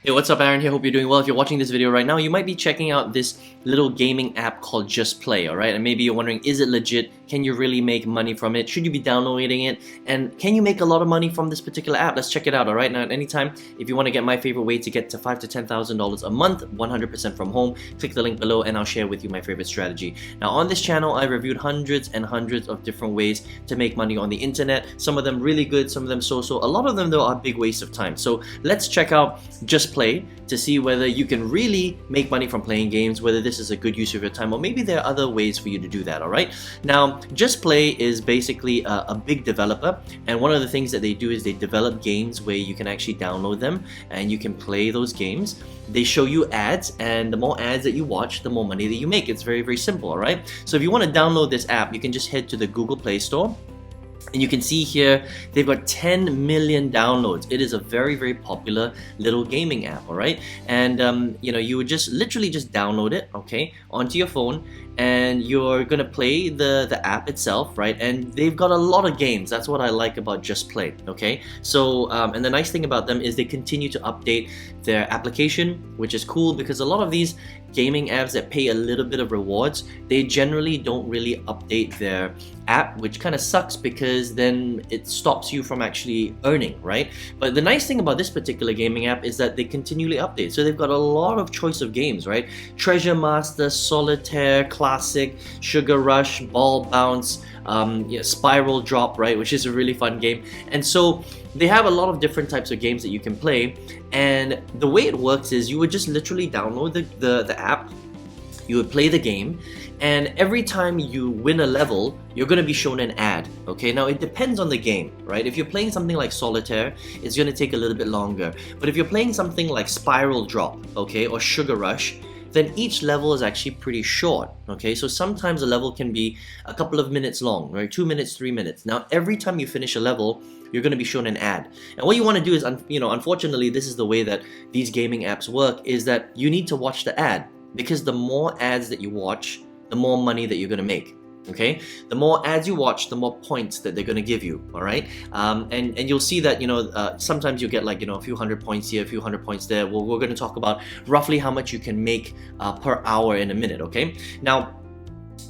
Hey, what's up, Aaron here? Hope you're doing well. If you're watching this video right now, you might be checking out this little gaming app called JustPlay, alright? And maybe you're wondering, is it legit? Can you really make money from it? Should you be downloading it? And can you make a lot of money from this particular app? Let's check it out, alright? Now, at any time, if you want to get my favorite way to get to $5,000 to $10,000 a month, 100% from home, click the link below and I'll share with you my favorite strategy. Now, on this channel, I reviewed hundreds and hundreds of different ways to make money on the internet. Some of them really good, some of them so-so. A lot of them, though, are big waste of time. So let's check out JustPlay to see whether you can really make money from playing games, whether this is a good use of your time, or maybe there are other ways for you to do that, alright? Now, JustPlay is basically a big developer, and one of the things that they do is they develop games where you can actually download them and you can play those games. They show you ads, and the more ads that you watch, the more money that you make. It's very, very simple, alright? So if you want to download this app, you can just head to the Google Play Store. And you can see here, they've got 10 million downloads. It is a very, very popular little gaming app, alright? And you would just literally just download it, okay, onto your phone, and you're gonna play the app itself, right? And they've got a lot of games. That's what I like about JustPlay, okay? So, and the nice thing about them is they continue to update their application, which is cool because a lot of these gaming apps that pay a little bit of rewards, they generally don't really update their app, which kind of sucks because then it stops you from actually earning, right? But the nice thing about this particular gaming app is that they continually update. So they've got a lot of choice of games, right? Treasure Master, Solitaire, Classic, Sugar Rush, Ball Bounce, Spiral Drop, right? Which is a really fun game. And so they have a lot of different types of games that you can play, and the way it works is you would just literally download the app, you would play the game, and every time you win a level, you're going to be shown an ad, okay? Now, it depends on the game, right? If you're playing something like Solitaire, it's going to take a little bit longer. But if you're playing something like Spiral Drop, okay, or Sugar Rush, then each level is actually pretty short, okay? So sometimes a level can be a couple of minutes long, right? 2 minutes, 3 minutes. Now, every time you finish a level, you're going to be shown an ad. And what you want to do is, unfortunately, this is the way that these gaming apps work, is that you need to watch the ad, because the more ads that you watch, the more money that you're going to make. Okay, the more ads you watch, the more points that they're going to give you. All right, and you'll see that sometimes you get like a few hundred points here, a few hundred points there. Well, we're going to talk about roughly how much you can make per hour in a minute. Okay, now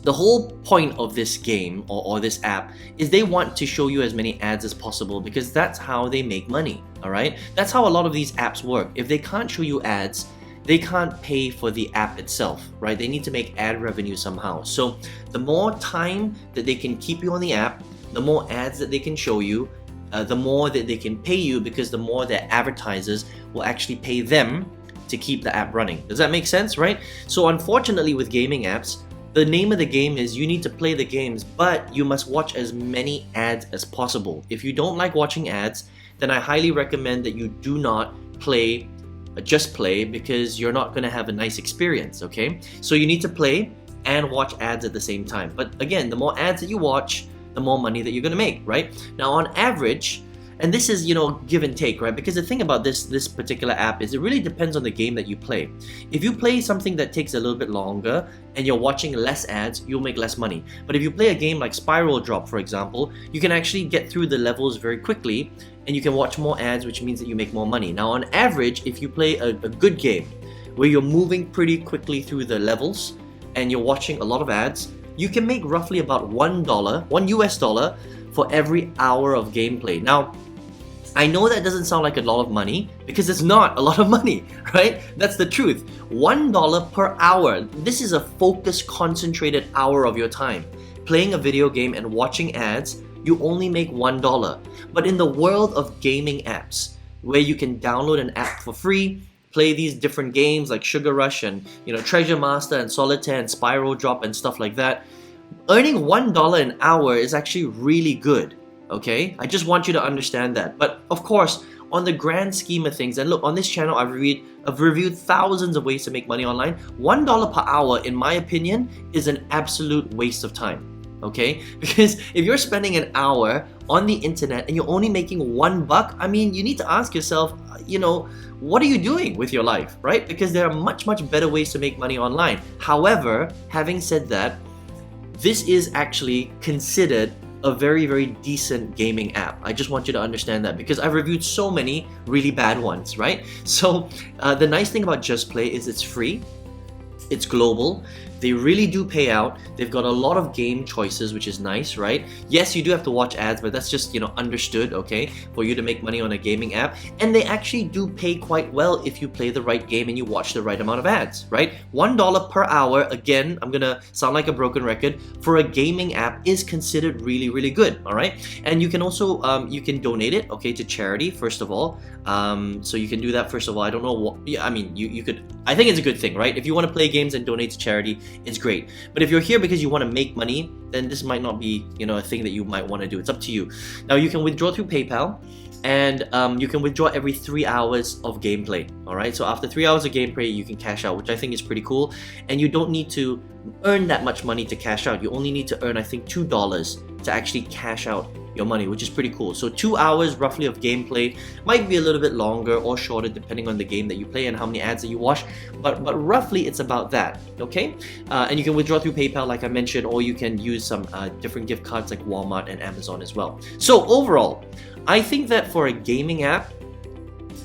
the whole point of this game or this app is they want to show you as many ads as possible, because that's how they make money. All right, that's how a lot of these apps work. If they can't show you ads, they can't pay for the app itself, right? They need to make ad revenue somehow. So the more time that they can keep you on the app, the more ads that they can show you, the more that they can pay you, because the more their advertisers will actually pay them to keep the app running. Does that make sense, right? So unfortunately with gaming apps, the name of the game is you need to play the games, but you must watch as many ads as possible. If you don't like watching ads, then I highly recommend that you do not play JustPlay, because you're not going to have a nice experience, okay? So you need to play and watch ads at the same time. But again, the more ads that you watch, the more money that you're going to make, right? Now, on average, and this is, give and take, right? Because the thing about this particular app is it really depends on the game that you play. If you play something that takes a little bit longer and you're watching less ads, you'll make less money. But if you play a game like Spiral Drop, for example, you can actually get through the levels very quickly and you can watch more ads, which means that you make more money. Now, on average, if you play a good game where you're moving pretty quickly through the levels and you're watching a lot of ads, you can make roughly about $1 US for every hour of gameplay. Now, I know that doesn't sound like a lot of money, because it's not a lot of money, right? That's the truth. $1 per hour. This is a focused, concentrated hour of your time. Playing a video game and watching ads, you only make $1. But in the world of gaming apps, where you can download an app for free, play these different games like Sugar Rush and Treasure Master and Solitaire and Spiral Drop and stuff like that, earning $1 an hour is actually really good. Okay, I just want you to understand that. But of course, on the grand scheme of things, and look, on this channel I've reviewed thousands of ways to make money online. $1 per hour, in my opinion, is an absolute waste of time. Okay, because if you're spending an hour on the internet and you're only making $1, I mean, you need to ask yourself, what are you doing with your life, right? Because there are much better ways to make money online. However, having said that, this is actually considered a very, very decent gaming app. I just want you to understand that because I've reviewed so many really bad ones, right? So the nice thing about JustPlay is it's free, it's global, they really do pay out, they've got a lot of game choices, which is nice, right? Yes, you do have to watch ads, but that's just, you know, understood, okay, for you to make money on a gaming app. And they actually do pay quite well if you play the right game and you watch the right amount of ads, right? $1 per hour, again, I'm gonna sound like a broken record, for a gaming app is considered really, really good, all right? And you can also, you can donate it, okay, to charity, first of all. So you can do that, first of all. I don't know what, yeah, I mean, you could, I think it's a good thing, right? If you want to play games and donate to charity, it's great. But if you're here because you want to make money, then this might not be, you know, a thing that you might want to do. It's up to you. Now you can withdraw through PayPal, and you can withdraw every 3 hours of gameplay. All right, so after 3 hours of gameplay, you can cash out, which I think is pretty cool. And you don't need to earn that much money to cash out. You only need to earn, I think, $2 to actually cash out your money, which is pretty cool. So 2 hours roughly of gameplay, might be a little bit longer or shorter depending on the game that you play and how many ads that you watch, but roughly it's about that, okay? And you can withdraw through PayPal like I mentioned, or you can use some different gift cards like Walmart and Amazon as well. So overall, I think that for a gaming app,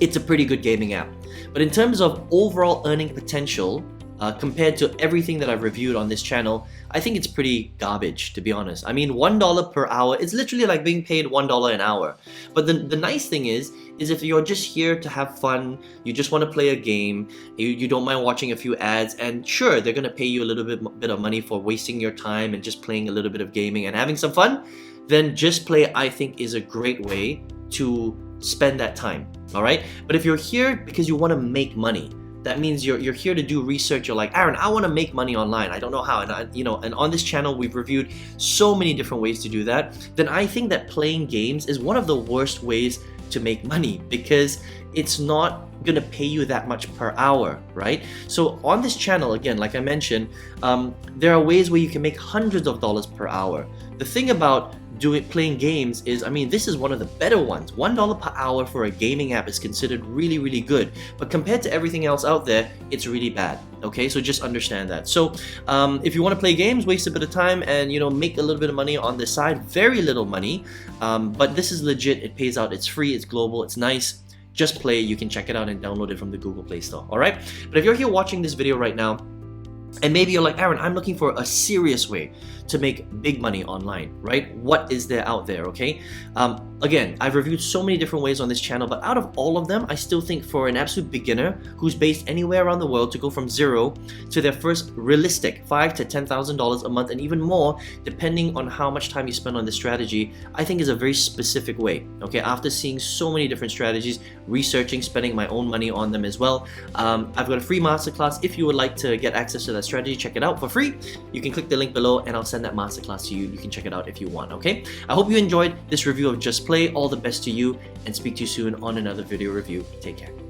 it's a pretty good gaming app. But in terms of overall earning potential, compared to everything that I've reviewed on this channel, I think it's pretty garbage, to be honest. I mean, $1 per hour, it's literally like being paid $1 an hour. But the nice thing is if you're just here to have fun, you just want to play a game, you don't mind watching a few ads, and sure, they're going to pay you a little bit of money for wasting your time and just playing a little bit of gaming and having some fun, then JustPlay, I think, is a great way to spend that time, all right? But if you're here because you want to make money, that means you're here to do research. You're like, Aaron, I want to make money online. I don't know how. And and on this channel, we've reviewed so many different ways to do that. Then I think that playing games is one of the worst ways to make money because it's not gonna pay you that much per hour, right? So on this channel, again, like I mentioned, there are ways where you can make hundreds of dollars per hour. The thing about playing games is, I mean, this is one of the better ones. $1 per hour for a gaming app is considered really, really good. But compared to everything else out there, it's really bad. Okay, so just understand that. So if you want to play games, waste a bit of time and make a little bit of money on the side, very little money, but this is legit. It pays out. It's free. It's global. It's nice. JustPlay. You can check it out and download it from the Google Play Store. All right. But if you're here watching this video right now, and maybe you're like, Aaron, I'm looking for a serious way to make big money online, right? What is there out there, okay? Again, I've reviewed so many different ways on this channel, but out of all of them, I still think for an absolute beginner who's based anywhere around the world to go from zero to their first realistic $5,000 to $10,000 a month and even more, depending on how much time you spend on this strategy, I think is a very specific way, okay? After seeing so many different strategies, researching, spending my own money on them as well, I've got a free masterclass. If you would like to get access to that strategy, check it out for free. You can click the link below and I'll send that masterclass to you. You can check it out if you want, okay? I hope you enjoyed this review of JustPlay. All the best to you and speak to you soon on another video review. Take care.